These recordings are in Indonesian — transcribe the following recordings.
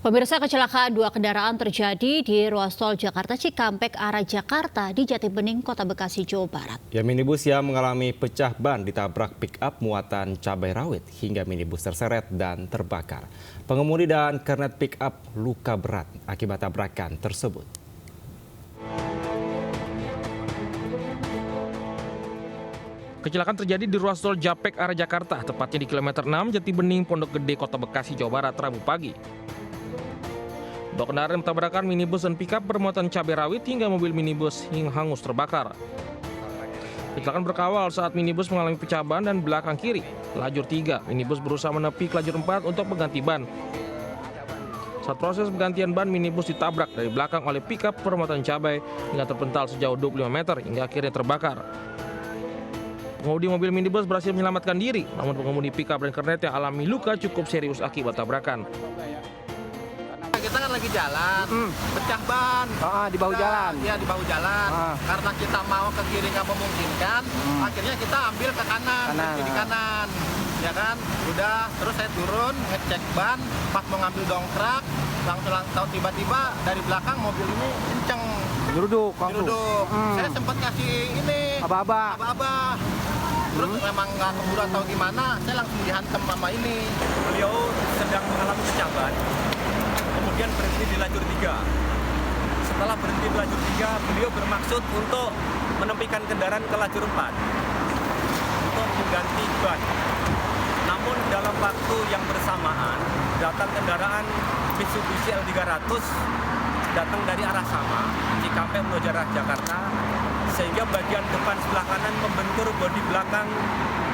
Pemirsa, kecelakaan dua kendaraan terjadi di ruas tol Jakarta Cikampek arah Jakarta di Jatibening, Kota Bekasi, Jawa Barat. Ya, minibus yang mengalami pecah ban ditabrak pick-up muatan cabai rawit hingga minibus terseret dan terbakar. Pengemudi dan kernet pick-up luka berat akibat tabrakan tersebut. Kecelakaan terjadi di ruas tol Japek arah Jakarta, tepatnya di kilometer 6 Jatibening, Pondok Gede, Kota Bekasi, Jawa Barat, Rabu pagi. Dua kendaraan bertabrakan minibus dan pickup bermuatan cabai rawit hingga mobil minibus yang hangus terbakar. Kecelakaan berawal saat minibus mengalami pecah ban dan belakang kiri. Lajur 3, minibus berusaha menepi ke lajur 4 untuk mengganti ban. Saat proses penggantian ban, minibus ditabrak dari belakang oleh pickup bermuatan cabai hingga terpental sejauh 25 meter hingga akhirnya terbakar. Pengemudi mobil minibus berhasil menyelamatkan diri, namun pengemudi pickup dan kernet yang alami luka cukup serius akibat tabrakan. Kita kan lagi jalan, pecah ban. Di bahu jalan? Iya, di bahu jalan. Karena kita mau ke kiri nggak memungkinkan, akhirnya kita ambil ke kanan, di kanan. Ya kan, udah, terus saya turun, ngecek ban, pas mau ngambil dongkrak, langsung tahu tiba-tiba dari belakang mobil ini kenceng. Geruduk. Saya sempat kasih ini, aba-aba. Terus memang nggak keburu atau gimana, saya langsung dihantam sama ini. Beliau sedang mengalami pecah ban, kemudian berhenti di lajur 3. Setelah berhenti di lajur 3, beliau bermaksud untuk menepikan kendaraan ke lajur 4 untuk mengganti ban. Namun dalam waktu yang bersamaan, datang kendaraan Mitsubishi L300 datang dari arah sama, Cikampek menuju arah Jakarta, sehingga bagian depan sebelah kanan membentur bodi belakang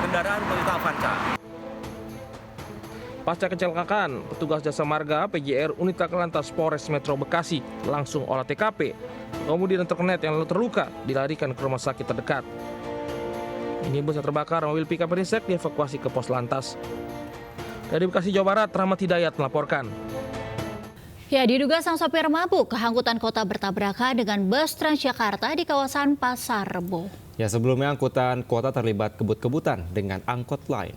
kendaraan Toyota Avanza. Pasca kecelakaan, petugas jasa marga PJR Unit Lantas Polres Metro Bekasi langsung olah TKP. Kemudian terkena yang terluka dilarikan ke rumah sakit terdekat. Minibus yang terbakar, mobil pickup Risek dievakuasi ke pos lantas. Dari Bekasi, Jawa Barat, Rahmat Hidayat melaporkan. Ya, diduga sang sopir mabuk, keangkutan kota bertabrakan dengan bus Transjakarta di kawasan Pasar Rebo. Ya, sebelumnya angkutan kota terlibat kebut-kebutan dengan angkot lain.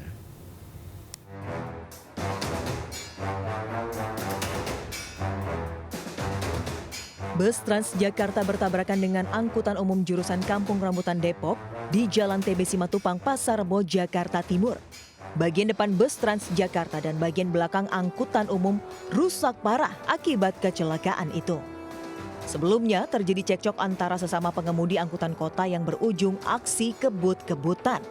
Bus Transjakarta bertabrakan dengan angkutan umum jurusan Kampung Rambutan Depok di Jalan TB Simatupang, Pasar Rebo, Jakarta Timur. Bagian depan bus Transjakarta dan bagian belakang angkutan umum rusak parah akibat kecelakaan itu. Sebelumnya terjadi cekcok antara sesama pengemudi angkutan kota yang berujung aksi kebut-kebutan.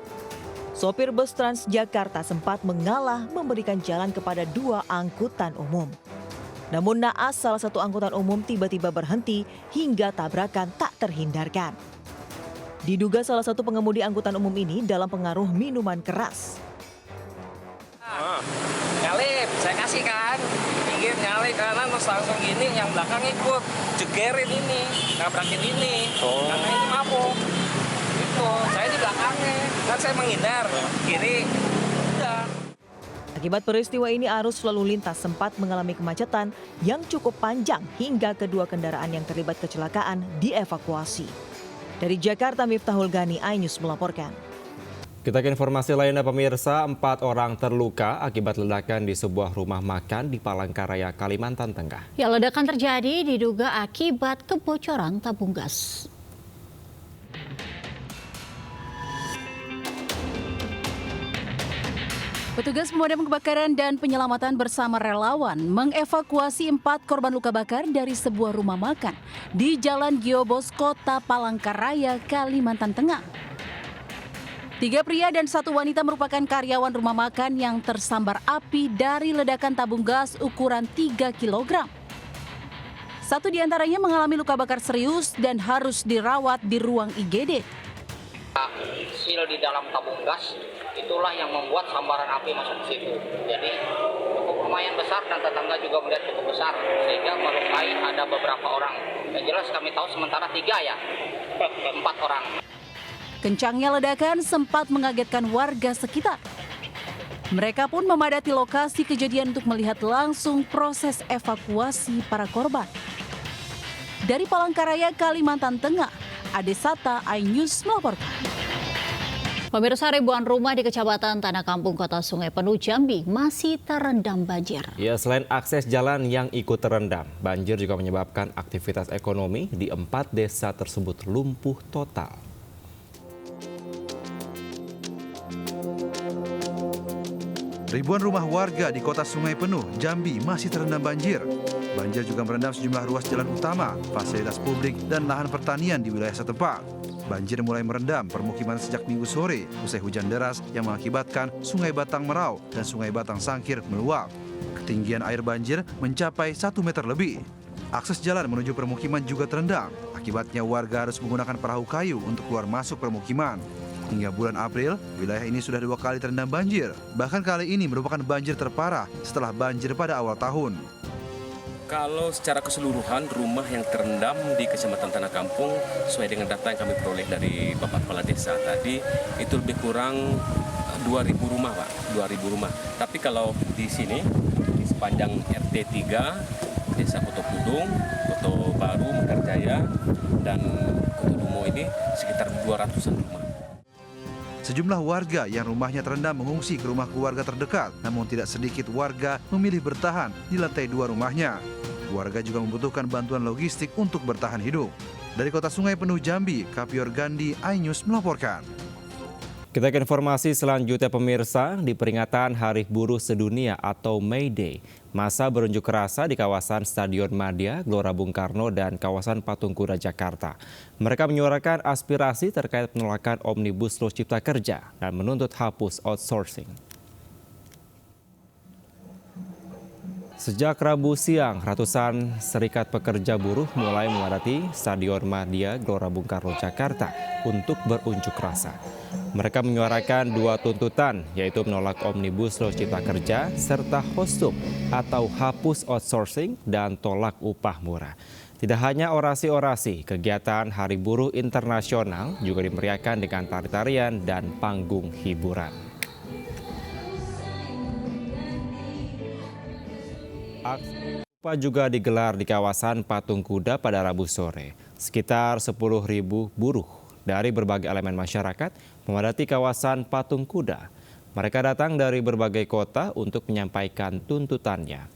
Sopir bus Transjakarta sempat mengalah memberikan jalan kepada dua angkutan umum. Namun naas salah satu angkutan umum tiba-tiba berhenti hingga tabrakan tak terhindarkan. Diduga salah satu pengemudi angkutan umum ini dalam pengaruh minuman keras. Nyalip, saya kasih kan, pinggir nyalip kanan terus langsung gini, yang belakang ikut jegerin ini, nabrakin ini, karena ini mabuk. Itu, saya di belakangnya, kan saya menghindar kiri, udah. Akibat peristiwa ini arus lalu lintas sempat mengalami kemacetan yang cukup panjang hingga kedua kendaraan yang terlibat kecelakaan dievakuasi. Dari Jakarta, Miftahul Gani, iNews melaporkan. Kita ke informasi lainnya, pemirsa. 4 orang terluka akibat ledakan di sebuah rumah makan di Palangkaraya, Kalimantan Tengah. Ya, ledakan terjadi diduga akibat kebocoran tabung gas. Petugas pemadam kebakaran dan penyelamatan bersama relawan mengevakuasi 4 korban luka bakar dari sebuah rumah makan di Jalan Giobos, Kota Palangkaraya, Kalimantan Tengah. 3 pria dan 1 wanita merupakan karyawan rumah makan yang tersambar api dari ledakan tabung gas ukuran 3 kg. 1 diantaranya mengalami luka bakar serius dan harus dirawat di ruang IGD. Sil di dalam tabung gas itulah yang membuat sambaran api masuk ke situ. Jadi cukup lumayan besar dan tetangga juga melihat cukup besar sehingga melukai ada beberapa orang. Yang jelas kami tahu sementara 3 ya, 4 orang. Kencangnya ledakan sempat mengagetkan warga sekitar. Mereka pun memadati lokasi kejadian untuk melihat langsung proses evakuasi para korban. Dari Palangkaraya, Kalimantan Tengah, Ade Sata, iNews melaporkan. Pemirsa, ribuan rumah di Kecamatan Tanah Kampung, Kota Sungai Penuh, Jambi masih terendam banjir. Ya, selain akses jalan yang ikut terendam, banjir juga menyebabkan aktivitas ekonomi di 4 desa tersebut lumpuh total. Ribuan rumah warga di Kota Sungai Penuh, Jambi masih terendam banjir. Banjir juga merendam sejumlah ruas jalan utama, fasilitas publik, dan lahan pertanian di wilayah setempat. Banjir mulai merendam permukiman sejak Minggu sore, usai hujan deras yang mengakibatkan Sungai Batang Merau dan Sungai Batang Sangkir meluap. Ketinggian air banjir mencapai 1 meter lebih. Akses jalan menuju permukiman juga terendam. Akibatnya warga harus menggunakan perahu kayu untuk keluar masuk permukiman. Hingga bulan April, wilayah ini sudah 2 kali terendam banjir. Bahkan kali ini merupakan banjir terparah setelah banjir pada awal tahun. Kalau secara keseluruhan rumah yang terendam di Kecamatan Tanah Kampung, sesuai dengan data yang kami peroleh dari Bapak Kepala Desa tadi, itu lebih kurang 2.000 rumah, Pak. 2.000 rumah. Tapi kalau di sini, di sepanjang RT 3, Desa Koto Pudung, Koto Baru, Mekarjaya, dan Koto Dumo ini sekitar 200-an rumah. Sejumlah warga yang rumahnya terendam mengungsi ke rumah keluarga terdekat, namun tidak sedikit warga memilih bertahan di lantai 2 rumahnya. Warga juga membutuhkan bantuan logistik untuk bertahan hidup. Dari Kota Sungai Penuh, Jambi, Kapior Gandhi, iNews melaporkan. Kita ke informasi selanjutnya, pemirsa. Di peringatan Hari Buruh Sedunia atau May Day, massa berunjuk rasa di kawasan Stadion Madia, Gelora Bung Karno, dan kawasan Patung Kuda Jakarta. Mereka menyuarakan aspirasi terkait penolakan Omnibus Law Cipta Kerja dan menuntut hapus outsourcing. Sejak Rabu siang, ratusan serikat pekerja buruh mulai memadati Stadion Madia, Gelora Bung Karno, Jakarta untuk berunjuk rasa. Mereka menyuarakan 2 tuntutan, yaitu menolak Omnibus Law Cipta Kerja serta HOSUM atau hapus outsourcing dan tolak upah murah. Tidak hanya orasi-orasi, kegiatan Hari Buruh Internasional juga dimeriahkan dengan tari-tarian dan panggung hiburan. Aksi serupa juga digelar di kawasan Patung Kuda pada Rabu sore. Sekitar 10.000 buruh dari berbagai elemen masyarakat memadati kawasan Patung Kuda. Mereka datang dari berbagai kota untuk menyampaikan tuntutannya.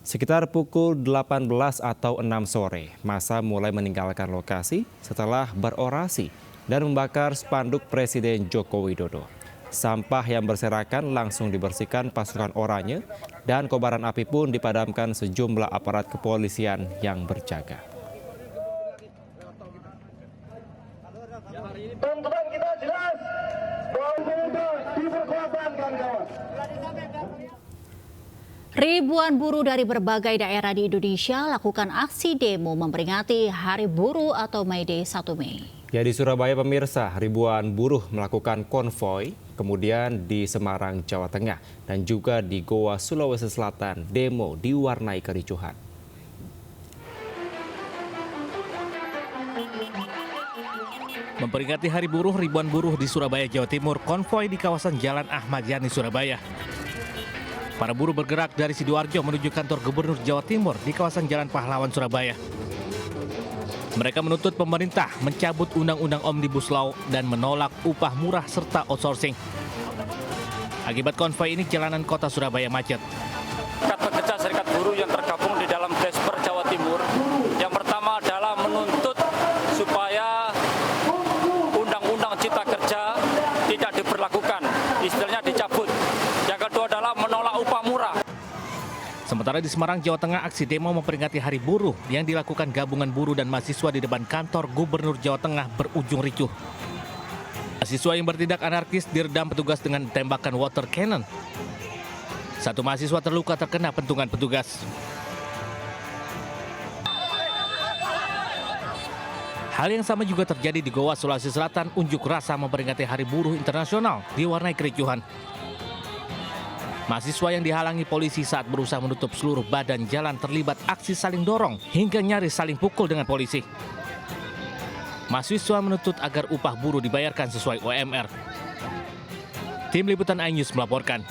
Sekitar pukul 18 atau 6 sore, massa mulai meninggalkan lokasi setelah berorasi dan membakar spanduk Presiden Joko Widodo. Sampah yang berserakan langsung dibersihkan pasukan oranye dan kobaran api pun dipadamkan sejumlah aparat kepolisian yang berjaga. Tuntutan kita jelas, bahwa diperkuatkan kawan-kawan. Ribuan buruh dari berbagai daerah di Indonesia lakukan aksi demo memperingati Hari Buruh atau May Day 1 Mei. Ya, di Surabaya, pemirsa, ribuan buruh melakukan konvoi, kemudian di Semarang, Jawa Tengah, dan juga di Goa, Sulawesi Selatan, demo diwarnai kericuhan. Memperingati Hari Buruh, ribuan buruh di Surabaya, Jawa Timur konvoi di kawasan Jalan Ahmad Yani, Surabaya. Para buruh bergerak dari Sidoarjo menuju kantor Gubernur Jawa Timur di kawasan Jalan Pahlawan, Surabaya. Mereka menuntut pemerintah mencabut Undang-Undang Omnibus Law dan menolak upah murah serta outsourcing. Akibat konvoi ini, jalanan kota Surabaya macet. Serikat pekerja, serikat buruh yang tergabung di dalam Desper Jawa Timur. Yang pertama adalah menuntut supaya Undang-Undang Cipta Kerja tidak diberlakukan, istilahnya dicabut. Yang kedua adalah menolak upah murah. Sementara di Semarang, Jawa Tengah, aksi demo memperingati Hari Buruh yang dilakukan gabungan buruh dan mahasiswa di depan kantor Gubernur Jawa Tengah berujung ricuh. Mahasiswa yang bertindak anarkis diredam petugas dengan tembakan water cannon. Satu mahasiswa terluka terkena pentungan petugas. Hal yang sama juga terjadi di Goa, Sulawesi Selatan. Unjuk rasa memperingati Hari Buruh Internasional diwarnai kericuhan. Mahasiswa yang dihalangi polisi saat berusaha menutup seluruh badan jalan terlibat aksi saling dorong hingga nyaris saling pukul dengan polisi. Mahasiswa menuntut agar upah buruh dibayarkan sesuai UMR. Tim Liputan iNews melaporkan.